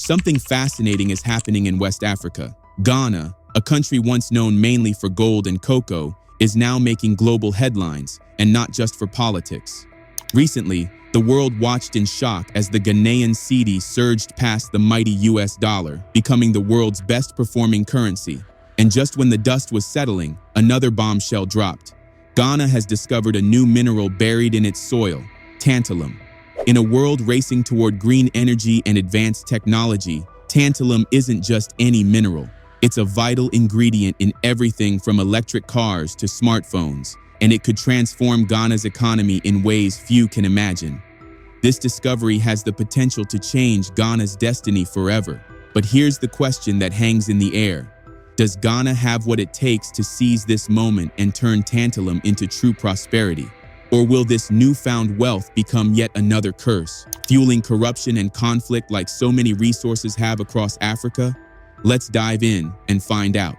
Something fascinating is happening in West Africa. Ghana, a country once known mainly for gold and cocoa, is now making global headlines, and not just for politics. Recently, the world watched in shock as the Ghanaian cedi surged past the mighty US dollar, becoming the world's best-performing currency. And just when the dust was settling, another bombshell dropped. Ghana has discovered a new mineral buried in its soil, tantalum. In a world racing toward green energy and advanced technology, tantalum isn't just any mineral. It's a vital ingredient in everything from electric cars to smartphones, and it could transform Ghana's economy in ways few can imagine. This discovery has the potential to change Ghana's destiny forever. But here's the question that hangs in the air. Does Ghana have what it takes to seize this moment and turn tantalum into true prosperity? Or will this newfound wealth become yet another curse, fueling corruption and conflict like so many resources have across Africa? Let's dive in and find out.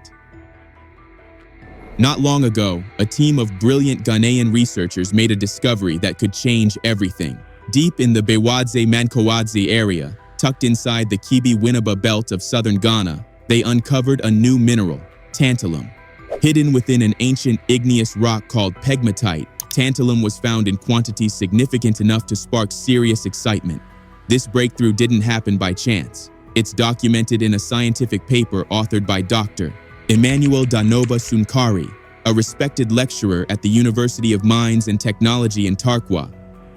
Not long ago, a team of brilliant Ghanaian researchers made a discovery that could change everything. Deep in the Bewadze-Mankowadze area, tucked inside the Kibi-Winneba Belt of southern Ghana, they uncovered a new mineral, tantalum. Hidden within an ancient igneous rock called pegmatite, tantalum was found in quantities significant enough to spark serious excitement. This breakthrough didn't happen by chance. It's documented in a scientific paper authored by Dr. Emmanuel Danoba Sunkari, a respected lecturer at the University of Mines and Technology in Tarkwa.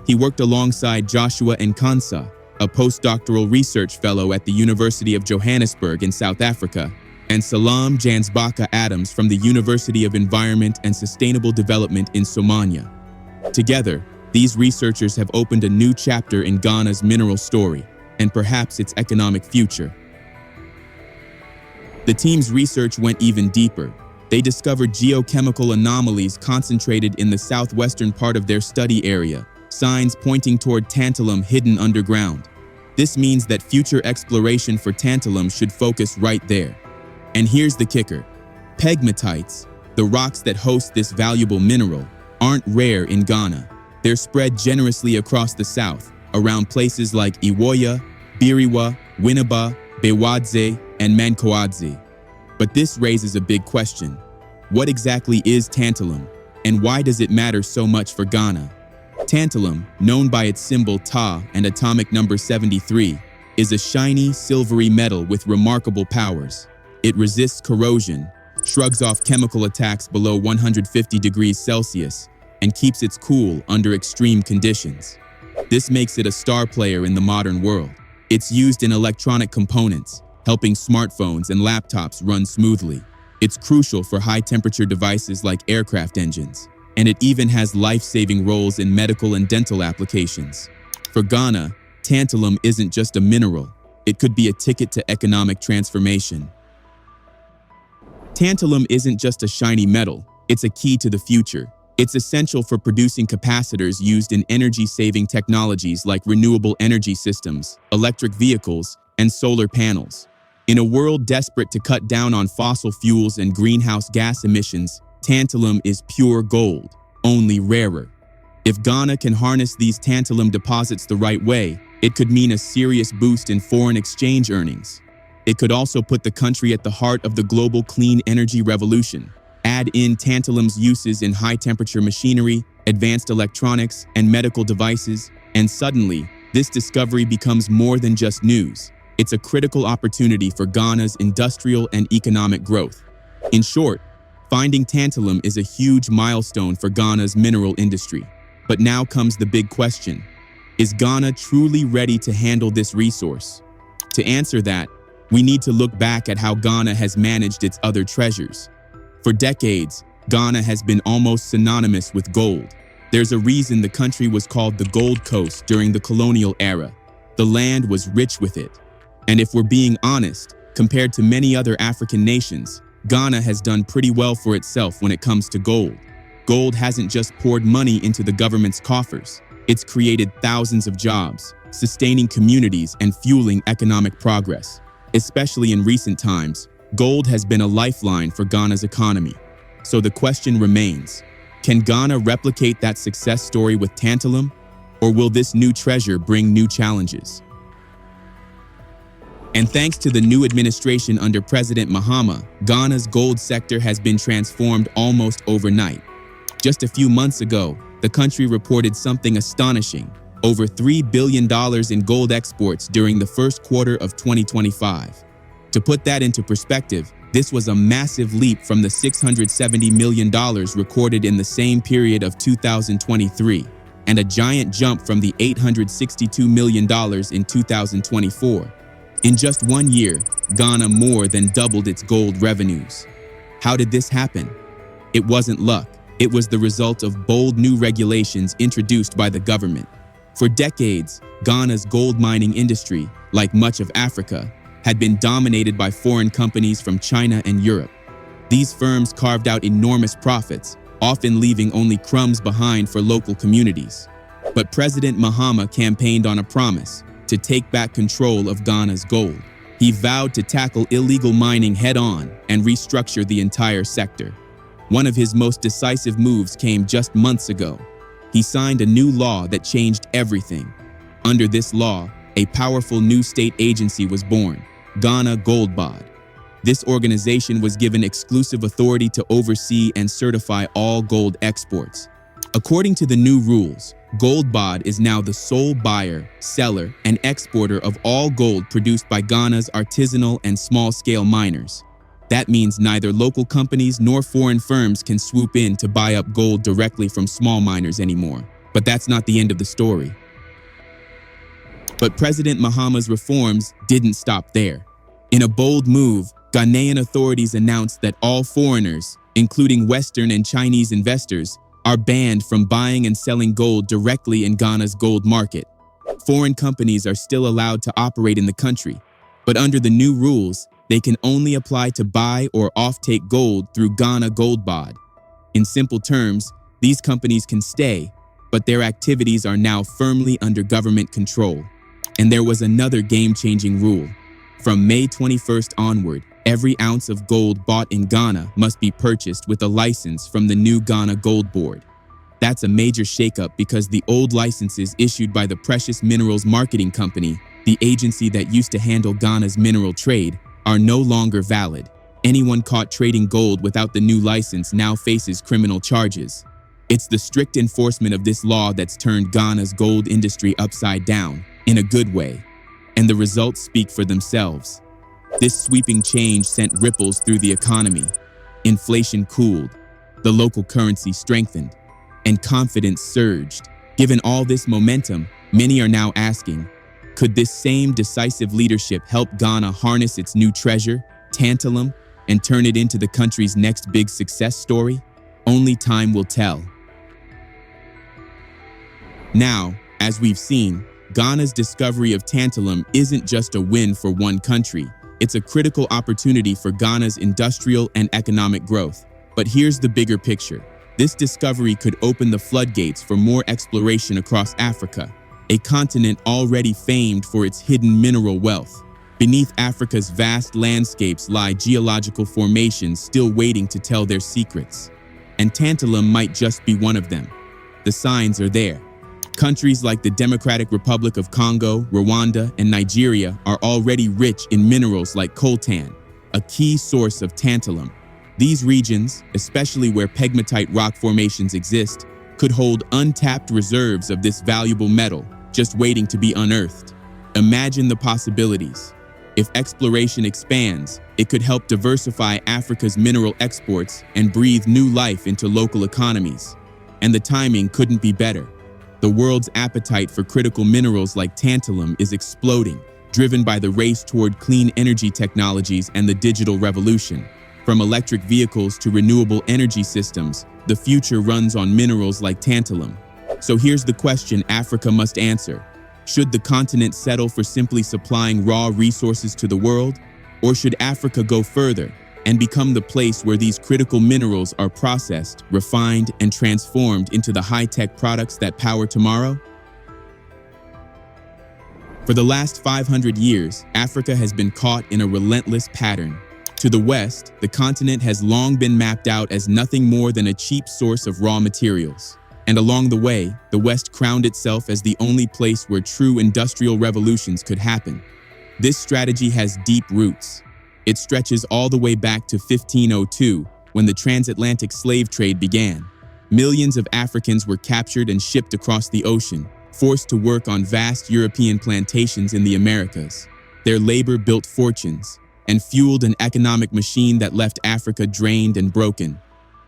He worked alongside Joshua Nkansa, a postdoctoral research fellow at the University of Johannesburg in South Africa, and Salam Jansbaka Adams from the University of Environment and Sustainable Development in Somalia. Together, these researchers have opened a new chapter in Ghana's mineral story, and perhaps its economic future. The team's research went even deeper. They discovered geochemical anomalies concentrated in the southwestern part of their study area, signs pointing toward tantalum hidden underground. This means that future exploration for tantalum should focus right there. And here's the kicker. Pegmatites, the rocks that host this valuable mineral, aren't rare in Ghana. They're spread generously across the south, around places like Iwoya, Biriwa, Winneba, Bewadze, and Mankowadze. But this raises a big question. What exactly is tantalum, and why does it matter so much for Ghana? Tantalum, known by its symbol Ta and atomic number 73, is a shiny, silvery metal with remarkable powers. It resists corrosion, shrugs off chemical attacks below 150 degrees Celsius, and keeps its cool under extreme conditions. This makes it a star player in the modern world. It's used in electronic components, helping smartphones and laptops run smoothly. It's crucial for high-temperature devices like aircraft engines, and it even has life-saving roles in medical and dental applications. For Ghana, tantalum isn't just a mineral. It could be a ticket to economic transformation. Tantalum isn't just a shiny metal, it's a key to the future. It's essential for producing capacitors used in energy-saving technologies like renewable energy systems, electric vehicles, and solar panels. In a world desperate to cut down on fossil fuels and greenhouse gas emissions, tantalum is pure gold, only rarer. If Ghana can harness these tantalum deposits the right way, it could mean a serious boost in foreign exchange earnings. It could also put the country at the heart of the global clean energy revolution. Add in tantalum's uses in high-temperature machinery, advanced electronics, and medical devices, and suddenly, this discovery becomes more than just news. It's a critical opportunity for Ghana's industrial and economic growth. In short, finding tantalum is a huge milestone for Ghana's mineral industry. But now comes the big question. Is Ghana truly ready to handle this resource? To answer that, we need to look back at how Ghana has managed its other treasures. For decades, Ghana has been almost synonymous with gold. There's a reason the country was called the Gold Coast during the colonial era. The land was rich with it. And if we're being honest, compared to many other African nations, Ghana has done pretty well for itself when it comes to gold. Gold hasn't just poured money into the government's coffers. It's created thousands of jobs, sustaining communities and fueling economic progress. Especially in recent times, gold has been a lifeline for Ghana's economy. So the question remains, can Ghana replicate that success story with tantalum? Or will this new treasure bring new challenges? And thanks to the new administration under President Mahama, Ghana's gold sector has been transformed almost overnight. Just a few months ago, the country reported something astonishing: over $3 billion in gold exports during the first quarter of 2025. To put that into perspective, this was a massive leap from the $670 million recorded in the same period of 2023, and a giant jump from the $862 million in 2024. In just 1 year, Ghana more than doubled its gold revenues. How did this happen? It wasn't luck. It was the result of bold new regulations introduced by the government. For decades, Ghana's gold mining industry, like much of Africa, had been dominated by foreign companies from China and Europe. These firms carved out enormous profits, often leaving only crumbs behind for local communities. But President Mahama campaigned on a promise: to take back control of Ghana's gold. He vowed to tackle illegal mining head-on and restructure the entire sector. One of his most decisive moves came just months ago. He signed a new law that changed everything. Under this law, a powerful new state agency was born: Ghana Gold Board. This organization was given exclusive authority to oversee and certify all gold exports. According to the new rules, Gold Board is now the sole buyer, seller, and exporter of all gold produced by Ghana's artisanal and small-scale miners. That means neither local companies nor foreign firms can swoop in to buy up gold directly from small miners anymore. But that's not the end of the story. But President Mahama's reforms didn't stop there. In a bold move, Ghanaian authorities announced that all foreigners, including Western and Chinese investors, are banned from buying and selling gold directly in Ghana's gold market. Foreign companies are still allowed to operate in the country, but under the new rules, they can only apply to buy or offtake gold through Ghana Gold Board. In simple terms, these companies can stay, but their activities are now firmly under government control. And there was another game-changing rule. From May 21st onward, every ounce of gold bought in Ghana must be purchased with a license from the new Ghana Gold Board. That's a major shakeup because the old licenses issued by the Precious Minerals Marketing Company, the agency that used to handle Ghana's mineral trade, are no longer valid. Anyone caught trading gold without the new license now faces criminal charges. It's the strict enforcement of this law that's turned Ghana's gold industry upside down, in a good way. And the results speak for themselves. This sweeping change sent ripples through the economy. Inflation cooled, the local currency strengthened, and confidence surged. Given all this momentum, many are now asking, could this same decisive leadership help Ghana harness its new treasure, Tantalum, and turn it into the country's next big success story? Only time will tell. Now, as we've seen, Ghana's discovery of Tantalum isn't just a win for one country. It's a critical opportunity for Ghana's industrial and economic growth. But here's the bigger picture. This discovery could open the floodgates for more exploration across Africa, a continent already famed for its hidden mineral wealth. Beneath Africa's vast landscapes lie geological formations still waiting to tell their secrets. And Tantalum might just be one of them. The signs are there. Countries like the Democratic Republic of Congo, Rwanda, and Nigeria are already rich in minerals like coltan, a key source of tantalum. These regions, especially where pegmatite rock formations exist, could hold untapped reserves of this valuable metal, just waiting to be unearthed. Imagine the possibilities. If exploration expands, it could help diversify Africa's mineral exports and breathe new life into local economies. And the timing couldn't be better. The world's appetite for critical minerals like tantalum is exploding, driven by the race toward clean energy technologies and the digital revolution. From electric vehicles to renewable energy systems, the future runs on minerals like tantalum. So here's the question Africa must answer. Should the continent settle for simply supplying raw resources to the world? Or should Africa go further and become the place where these critical minerals are processed, refined, and transformed into the high-tech products that power tomorrow? For the last 500 years, Africa has been caught in a relentless pattern. To the west, the continent has long been mapped out as nothing more than a cheap source of raw materials. And along the way, the West crowned itself as the only place where true industrial revolutions could happen. This strategy has deep roots. It stretches all the way back to 1502, when the transatlantic slave trade began. Millions of Africans were captured and shipped across the ocean, forced to work on vast European plantations in the Americas. Their labor built fortunes and fueled an economic machine that left Africa drained and broken.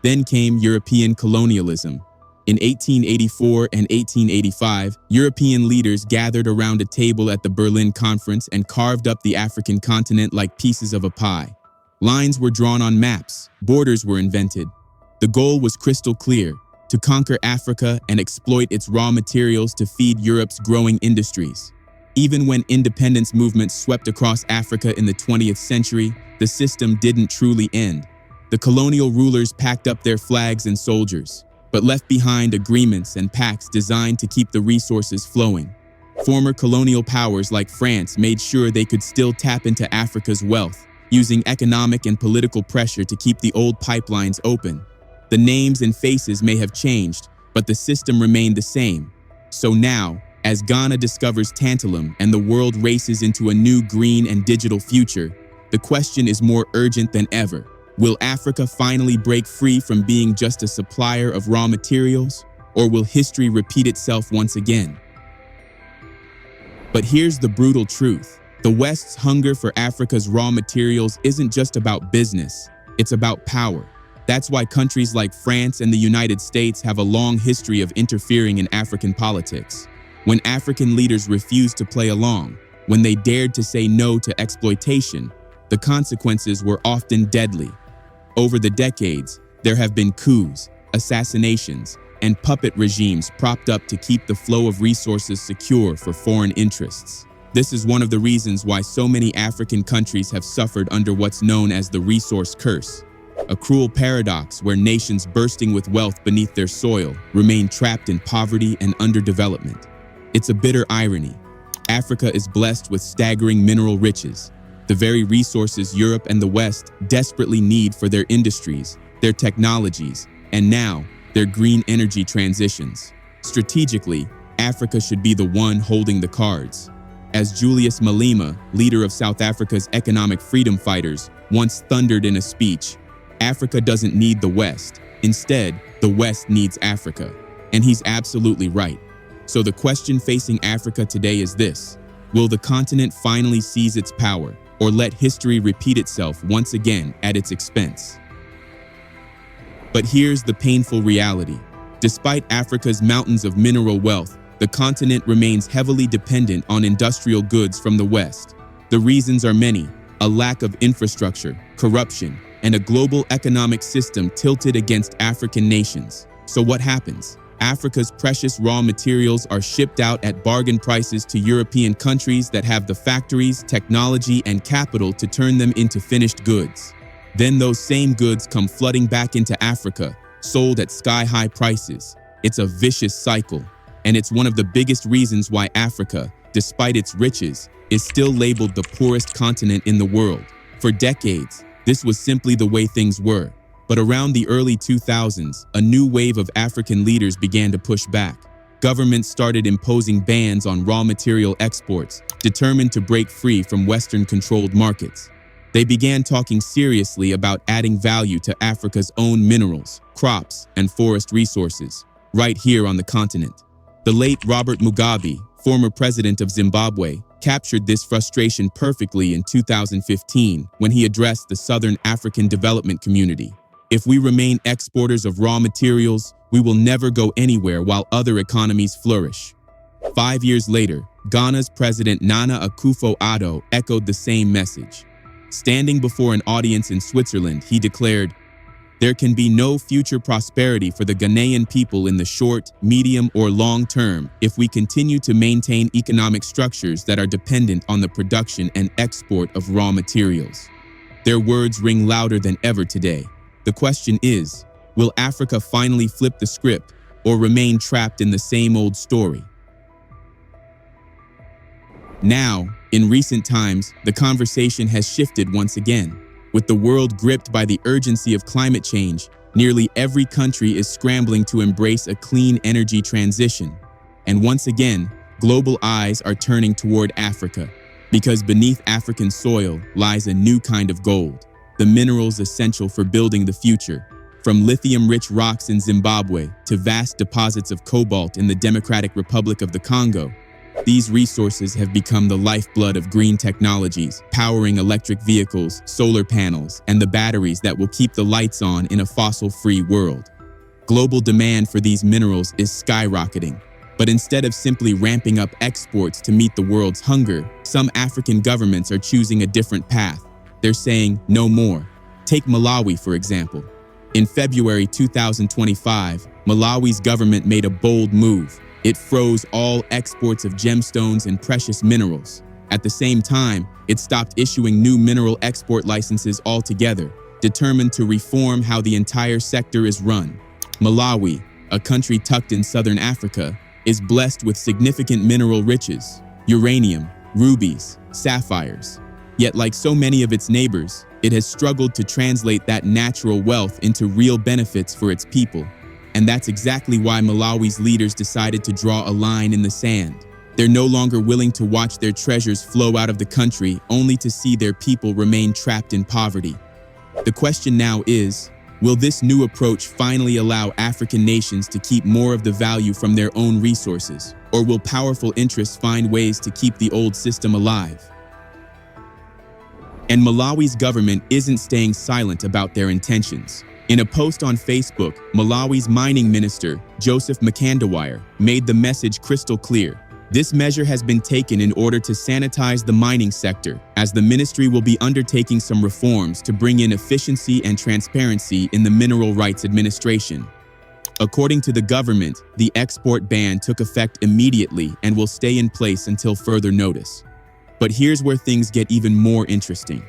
Then came European colonialism. In 1884 and 1885, European leaders gathered around a table at the Berlin Conference and carved up the African continent like pieces of a pie. Lines were drawn on maps, borders were invented. The goal was crystal clear: to conquer Africa and exploit its raw materials to feed Europe's growing industries. Even when independence movements swept across Africa in the 20th century, the system didn't truly end. The colonial rulers packed up their flags and soldiers, but left behind agreements and pacts designed to keep the resources flowing. Former colonial powers like France made sure they could still tap into Africa's wealth, using economic and political pressure to keep the old pipelines open. The names and faces may have changed, but the system remained the same. So now, as Ghana discovers tantalum and the world races into a new green and digital future, the question is more urgent than ever. Will Africa finally break free from being just a supplier of raw materials, or will history repeat itself once again? But here's the brutal truth. The West's hunger for Africa's raw materials isn't just about business, it's about power. That's why countries like France and the United States have a long history of interfering in African politics. When African leaders refused to play along, when they dared to say no to exploitation, the consequences were often deadly. Over the decades, there have been coups, assassinations, and puppet regimes propped up to keep the flow of resources secure for foreign interests. This is one of the reasons why so many African countries have suffered under what's known as the resource curse, a cruel paradox where nations bursting with wealth beneath their soil remain trapped in poverty and underdevelopment. It's a bitter irony. Africa is blessed with staggering mineral riches, the very resources Europe and the West desperately need for their industries, their technologies, and now, their green energy transitions. Strategically, Africa should be the one holding the cards. As Julius Malema, leader of South Africa's economic freedom fighters, once thundered in a speech, Africa doesn't need the West. Instead, the West needs Africa. And he's absolutely right. So the question facing Africa today is this: will the continent finally seize its power, or let history repeat itself once again at its expense? But here's the painful reality. Despite Africa's mountains of mineral wealth, the continent remains heavily dependent on industrial goods from the West. The reasons are many: a lack of infrastructure, corruption, and a global economic system tilted against African nations. So what happens? Africa's precious raw materials are shipped out at bargain prices to European countries that have the factories, technology, and capital to turn them into finished goods. Then those same goods come flooding back into Africa, sold at sky-high prices. It's a vicious cycle, and it's one of the biggest reasons why Africa, despite its riches, is still labeled the poorest continent in the world. For decades, this was simply the way things were. But around the early 2000s, a new wave of African leaders began to push back. Governments started imposing bans on raw material exports, determined to break free from Western-controlled markets. They began talking seriously about adding value to Africa's own minerals, crops, and forest resources, right here on the continent. The late Robert Mugabe, former president of Zimbabwe, captured this frustration perfectly in 2015 when he addressed the Southern African Development Community. If we remain exporters of raw materials, we will never go anywhere while other economies flourish. 5 years later, Ghana's President Nana Akufo-Addo echoed the same message. Standing before an audience in Switzerland, he declared, "There can be no future prosperity for the Ghanaian people in the short, medium, or long term if we continue to maintain economic structures that are dependent on the production and export of raw materials." Their words ring louder than ever today. The question is, will Africa finally flip the script or remain trapped in the same old story? Now, in recent times, the conversation has shifted once again. With the world gripped by the urgency of climate change, nearly every country is scrambling to embrace a clean energy transition. And once again, global eyes are turning toward Africa. Because beneath African soil lies a new kind of gold, the minerals essential for building the future. From lithium-rich rocks in Zimbabwe to vast deposits of cobalt in the Democratic Republic of the Congo, these resources have become the lifeblood of green technologies, powering electric vehicles, solar panels, and the batteries that will keep the lights on in a fossil-free world. Global demand for these minerals is skyrocketing, but instead of simply ramping up exports to meet the world's hunger, some African governments are choosing a different path. They're saying no more. Take Malawi, for example. In February 2025, Malawi's government made a bold move. It froze all exports of gemstones and precious minerals. At the same time, it stopped issuing new mineral export licenses altogether, determined to reform how the entire sector is run. Malawi, a country tucked in southern Africa, is blessed with significant mineral riches: uranium, rubies, sapphires. Yet, like so many of its neighbors, it has struggled to translate that natural wealth into real benefits for its people. And that's exactly why Malawi's leaders decided to draw a line in the sand. They're no longer willing to watch their treasures flow out of the country only to see their people remain trapped in poverty. The question now is, will this new approach finally allow African nations to keep more of the value from their own resources, or will powerful interests find ways to keep the old system alive? And Malawi's government isn't staying silent about their intentions. In a post on Facebook, Malawi's mining minister, Joseph Mkandawire, made the message crystal clear. This measure has been taken in order to sanitize the mining sector, as the ministry will be undertaking some reforms to bring in efficiency and transparency in the Mineral Rights Administration. According to the government, the export ban took effect immediately and will stay in place until further notice. But here's where things get even more interesting.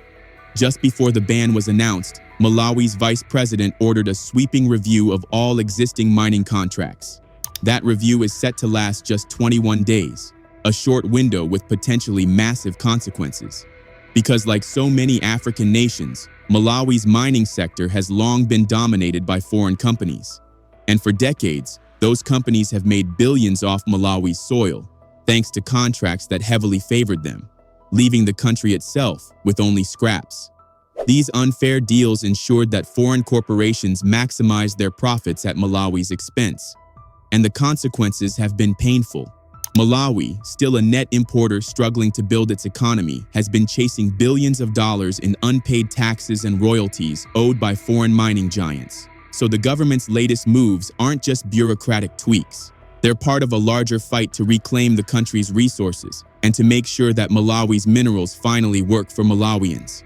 Just before the ban was announced, Malawi's vice president ordered a sweeping review of all existing mining contracts. That review is set to last just 21 days, a short window with potentially massive consequences. Because like so many African nations, Malawi's mining sector has long been dominated by foreign companies. And for decades, those companies have made billions off Malawi's soil, thanks to contracts that heavily favored them, leaving the country itself with only scraps. These unfair deals ensured that foreign corporations maximized their profits at Malawi's expense. And the consequences have been painful. Malawi, still a net importer struggling to build its economy, has been chasing billions of dollars in unpaid taxes and royalties owed by foreign mining giants. So the government's latest moves aren't just bureaucratic tweaks. They're part of a larger fight to reclaim the country's resources and to make sure that Malawi's minerals finally work for Malawians.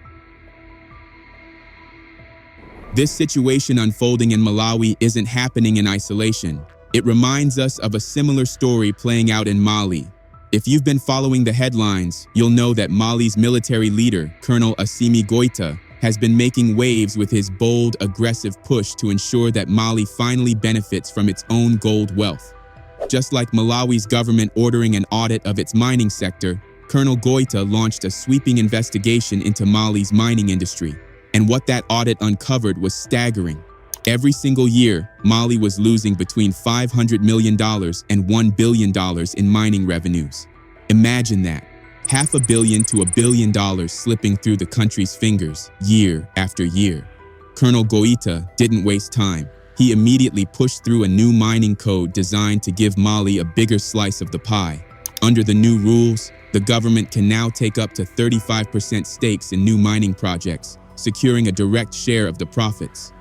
This situation unfolding in Malawi isn't happening in isolation. It reminds us of a similar story playing out in Mali. If you've been following the headlines, you'll know that Mali's military leader, Colonel Assimi Goïta, has been making waves with his bold, aggressive push to ensure that Mali finally benefits from its own gold wealth. Just like Malawi's government ordering an audit of its mining sector, Colonel Goïta launched a sweeping investigation into Mali's mining industry. And what that audit uncovered was staggering. Every single year, Mali was losing between $500 million and $1 billion in mining revenues. Imagine that. $500 million to $1 billion slipping through the country's fingers year after year. Colonel Goïta didn't waste time. He immediately pushed through a new mining code designed to give Mali a bigger slice of the pie. Under the new rules, the government can now take up to 35% stakes in new mining projects, securing a direct share of the profits.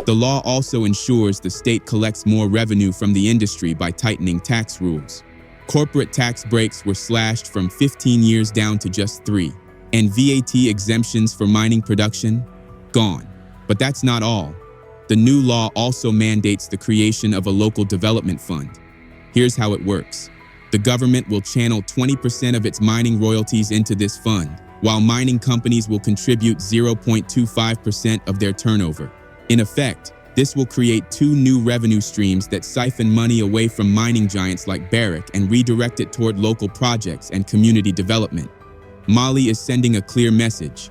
The law also ensures the state collects more revenue from the industry by tightening tax rules. Corporate tax breaks were slashed from 15 years down to just 3, and VAT exemptions for mining production, gone. But that's not all. The new law also mandates the creation of a local development fund. Here's how it works. The government will channel 20% of its mining royalties into this fund, while mining companies will contribute 0.25% of their turnover. In effect, this will create 2 new revenue streams that siphon money away from mining giants like Barrick and redirect it toward local projects and community development. Mali is sending a clear message.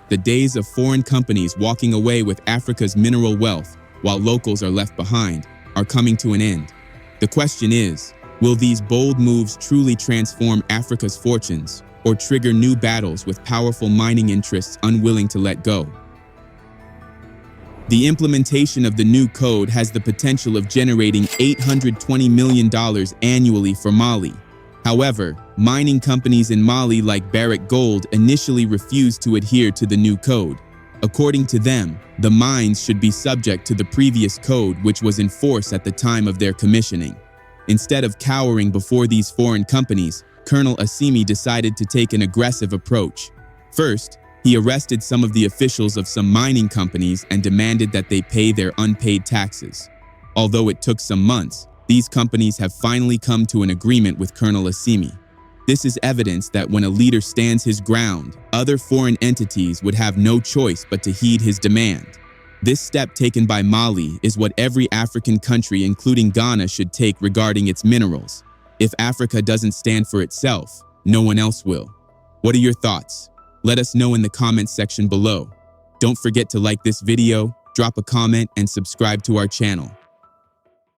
The days of foreign companies walking away with Africa's mineral wealth while locals are left behind are coming to an end. The question is, will these bold moves truly transform Africa's fortunes, or trigger new battles with powerful mining interests unwilling to let go. The implementation of the new code has the potential of generating $820 million annually for Mali. However, mining companies in Mali like Barrick Gold initially refused to adhere to the new code. According to them, the mines should be subject to the previous code, which was in force at the time of their commissioning. Instead of cowering before these foreign companies, Colonel Assimi decided to take an aggressive approach. First, he arrested some of the officials of some mining companies and demanded that they pay their unpaid taxes. Although it took some months, these companies have finally come to an agreement with Colonel Assimi. This is evidence that when a leader stands his ground, other foreign entities would have no choice but to heed his demand. This step taken by Mali is what every African country, including Ghana, should take regarding its minerals. If Africa doesn't stand for itself, no one else will. What are your thoughts? Let us know in the comments section below. Don't forget to like this video, drop a comment, and subscribe to our channel.